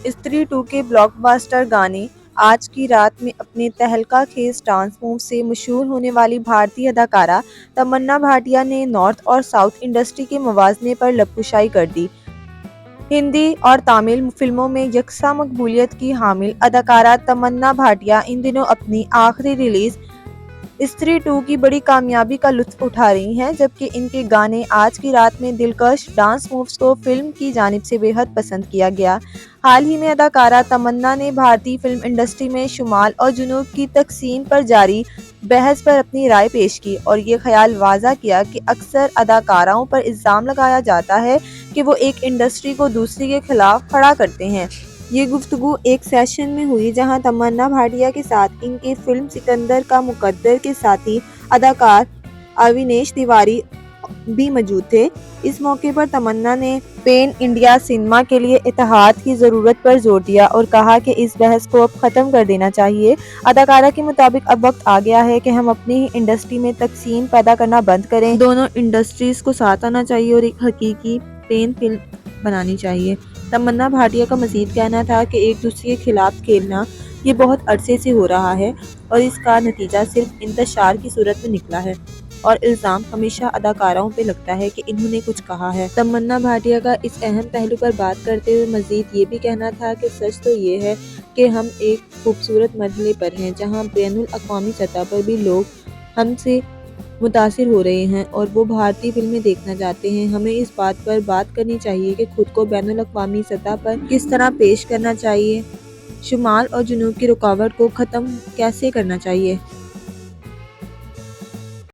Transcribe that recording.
استری 2 کے بلاک باسٹر گانے آج کی رات میں اپنے تہلکہ خیز ڈانس موو سے مشہور ہونے والی بھارتی اداکارہ تمنا بھاٹیا نے نارتھ اور ساؤتھ انڈسٹری کے موازنے پر لبکشائی کر دی۔ ہندی اور تامل فلموں میں یکساں مقبولیت کی حامل اداکارہ تمنا بھاٹیا ان دنوں اپنی آخری ریلیز استری 2 کی بڑی کامیابی کا لطف اٹھا رہی ہیں، جبکہ ان کے گانے آج کی رات میں دلکش ڈانس مووز کو فلم کی جانب سے بے حد پسند کیا گیا۔ حال ہی میں اداکارہ تمنا نے بھارتی فلم انڈسٹری میں شمال اور جنوب کی تقسیم پر جاری بحث پر اپنی رائے پیش کی اور یہ خیال واضح کیا کہ اکثر اداکاراؤں پر الزام لگایا جاتا ہے کہ وہ ایک انڈسٹری کو دوسری کے خلاف کھڑا کرتے ہیں۔ یہ گفتگو ایک سیشن میں ہوئی جہاں تمنا بھاٹیا کے ساتھ ان کے فلم سکندر کا مقدر کے ساتھی اداکار اوینیش تیواری بھی موجود تھے۔ اس موقع پر تمنا نے پین انڈیا سنیما کے لیے اتحاد کی ضرورت پر زور دیا اور کہا کہ اس بحث کو اب ختم کر دینا چاہیے۔ اداکارہ کے مطابق اب وقت آ گیا ہے کہ ہم اپنی ہی انڈسٹری میں تقسیم پیدا کرنا بند کریں، دونوں انڈسٹریز کو ساتھ آنا چاہیے اور ایک حقیقی پین فلم بنانی چاہیے۔ تمنا بھاٹیا کا مزید کہنا تھا کہ ایک دوسرے کے خلاف کھیلنا یہ بہت عرصے سے ہو رہا ہے اور اس کا نتیجہ صرف انتشار کی صورت میں نکلا ہے اور الزام ہمیشہ اداکاراؤں پہ لگتا ہے کہ انہوں نے کچھ کہا ہے۔ تمنا بھاٹیا کا اس اہم پہلو پر بات کرتے ہوئے مزید یہ بھی کہنا تھا کہ سچ تو یہ ہے کہ ہم ایک خوبصورت مرحلے پر ہیں جہاں بین الاقوامی سطح پر بھی لوگ ہم سے متاثر ہو رہے ہیں اور وہ بھارتی فلمیں دیکھنا چاہتے ہیں۔ ہمیں اس بات پر بات کرنی چاہیے کہ خود کو بین الاقوامی سطح پر کس طرح پیش کرنا چاہیے، شمال اور جنوب کی رکاوٹ کو ختم کیسے کرنا چاہیے۔